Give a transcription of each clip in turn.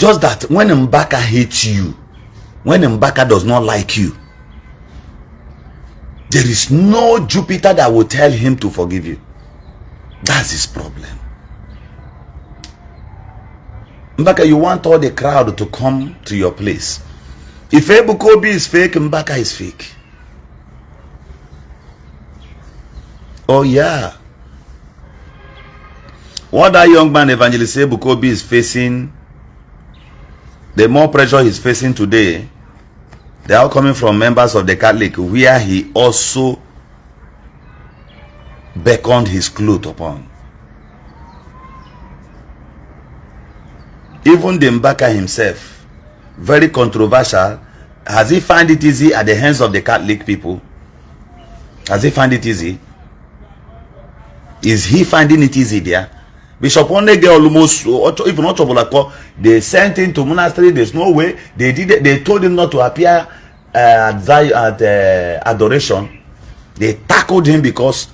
Just that when Mbaka hates you, when Mbaka does not like you, there is no Jupiter that will tell him to forgive you. That's his problem. Mbaka, you want all the crowd to come to your place. If Ebuka is fake, Mbaka is fake. Oh yeah. What that young man Evangelist Ebuka is facing, the more pressure he's facing today, they are coming from members of the Catholic, where he also beckoned his cloth upon. Even the Mbaka himself, very controversial. Has he found it easy at the hands of the Catholic people? Has he found it easy? Is he finding it easy there? Bishop Onege almost, even not trouble, they sent him to monastery. There's no way. They did it. They told him not to appear at adoration. They tackled him because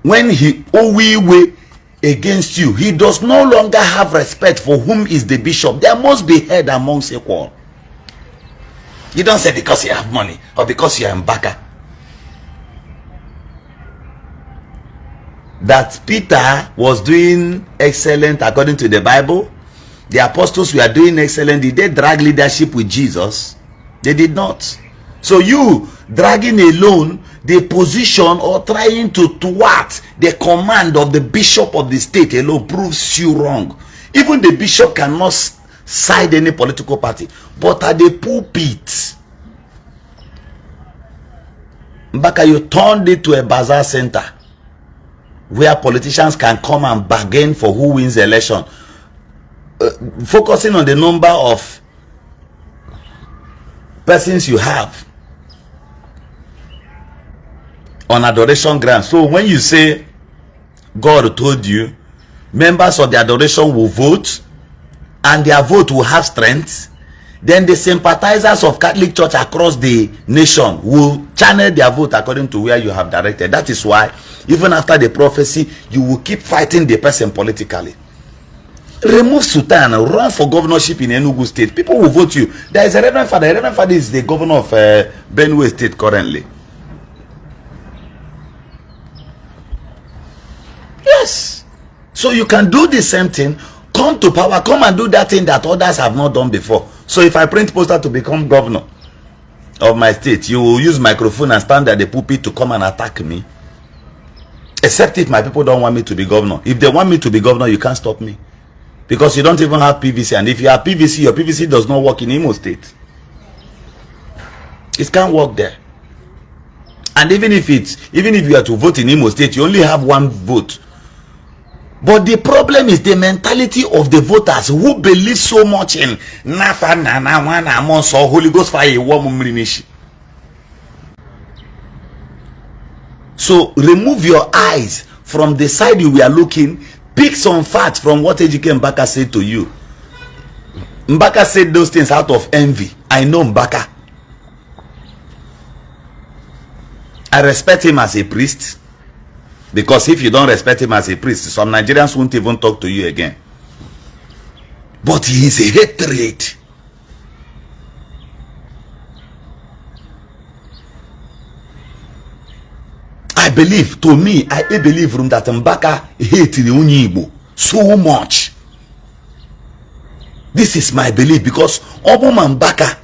when he way against you, he does no longer have respect for whom is the bishop. There must be head amongst equal. You don't say because you have money or because you are Mbaka. That Peter was doing excellent according to the Bible. The apostles were doing excellent. Did they drag leadership with Jesus? They did not. So you dragging alone the position or trying to thwart the command of the bishop of the state alone proves you wrong. Even the bishop cannot side any political party, but at the pulpit, Mbaka, you turned it to a bazaar center where politicians can come and bargain for who wins the election, focusing on the number of persons you have on adoration ground. So when you say God told you, members of the adoration will vote and their vote will have strength, then the sympathizers of Catholic Church across the nation will channel their vote according to where you have directed. That is why even after the prophecy, you will keep fighting the person politically. Remove Sultan, run for governorship in Enugu State. People will vote you. There is a Reverend Father. The Reverend Father is the governor of Benue State currently. Yes. So you can do the same thing. Come to power. Come and do that thing that others have not done before. So if I print poster to become governor of my state, you will use microphone and stand at the pulpit to come and attack me. Except if my people don't want me to be governor. If they want me to be governor, you can't stop me. Because you don't even have PVC. And if you have PVC, your PVC does not work in Imo State. It can't work there. And even if you are to vote in Imo State, you only have one vote. But the problem is the mentality of the voters who believe so much in Nafa Nana Wana Amons or Holy Ghost fire. So remove your eyes from the side you were looking. Pick some facts from what Mbaka said to you. Mbaka said those things out of envy. I know Mbaka. I respect him as a priest. Because if you don't respect him as a priest, some Nigerians won't even talk to you again. But he is a hatred. I believe, to me, I believe that Mbaka hates the Igbo so much. This is my belief because Obama Mbaka,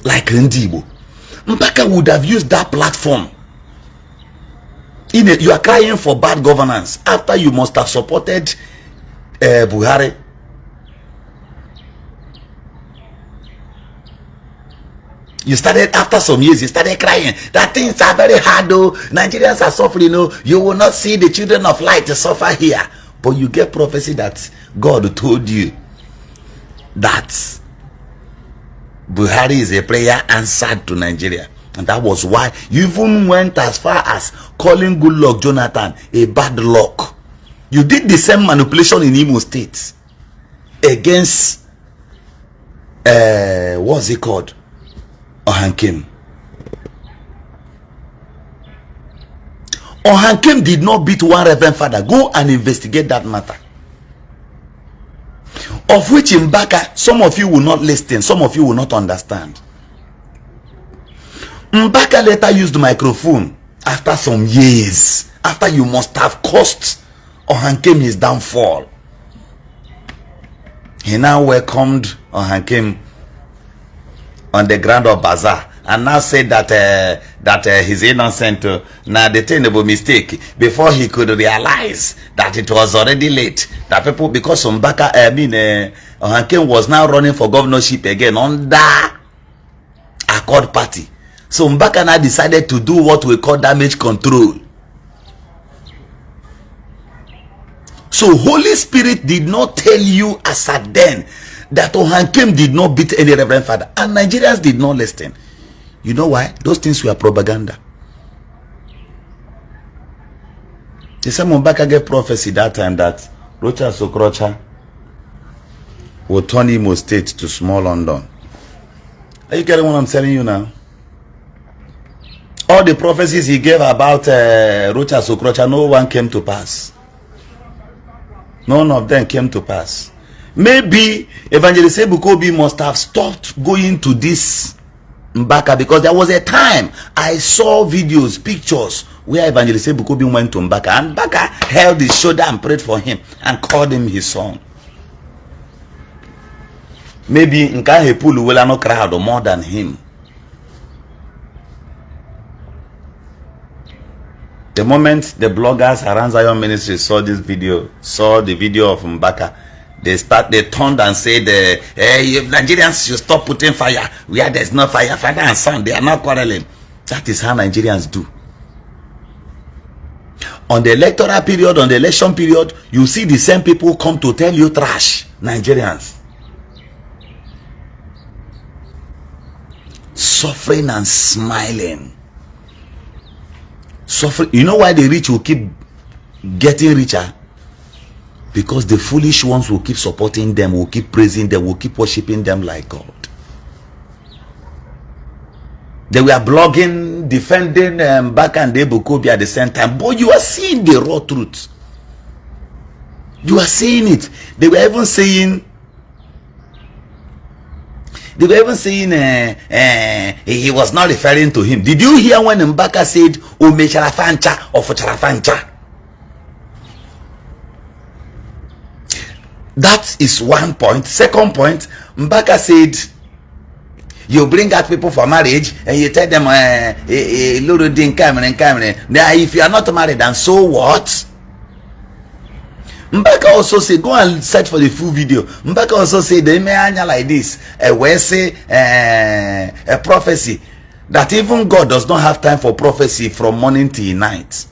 like ndigbo, Mbaka would have used that platform. You are crying for bad governance after you must have supported Buhari. You started, after some years, you started crying that things are very hard though. Nigerians are suffering. You will not see the children of light suffer here. But you get prophecy that God told you that Buhari is a prayer answered to Nigeria. And that was why you even went as far as calling Goodluck Jonathan a bad luck. You did the same manipulation in Imo State against what's it called? Ohankim. Ohankem did not beat one reverend father. Go and investigate that matter. Of which Mbaka, some of you will not listen, some of you will not understand. Mbaka later used the microphone after some years, after you must have caused Ohankem his downfall. He now welcomed Ohankem on the ground of bazaar and now said that he's innocent. Now the terrible mistake before he could realize that it was already late. That people, because Mbaka, Ohankem was now running for governorship again under Accord Party. So Mbaka now decided to do what we call damage control. So Holy Spirit did not tell you as at then that Ohankem did not beat any reverend father, and Nigerians did not listen. You know why? Those things were propaganda. The same Mbaka gave prophecy that time that Rocha Sokrocha would turn Imo State to small London. Are you getting what I'm telling you now? All the prophecies he gave about Rocha Sokrocha, no one came to pass. None of them came to pass. Maybe Evangelist Ebuka must have stopped going to this Mbaka, because there was a time I saw videos, pictures where Evangelist Ebuka went to Mbaka, and Mbaka held his shoulder and prayed for him and called him his son. Maybe Nkahe Pulu will not crowd more than him. The moment the bloggers around Zion Ministry saw this video, saw the video of Mbaka, they turned and said, hey, Nigerians should stop putting fire where there's no fire. Father and son, they are not quarreling. That is how Nigerians do. On the electoral period, on the election period, you see the same people come to tell you trash. Nigerians. Suffering and smiling. Suffering. You know why the rich will keep getting richer? Because the foolish ones will keep supporting them, will keep praising them, will keep worshiping them like God. They were blogging, defending Mbaka and Ebuka at the same time. But you are seeing the raw truth. You are seeing it. They were even saying, he was not referring to him. Did you hear when Mbaka said, Ome Charafancha of Charafancha? That is one point. Second point, Mbaka said, you bring out people for marriage and you tell them, if you are not married, and so what? Mbaka also say, go and search for the full video. Mbaka also say, they may answer like this, where say a prophecy that even God does not have time for prophecy from morning till night.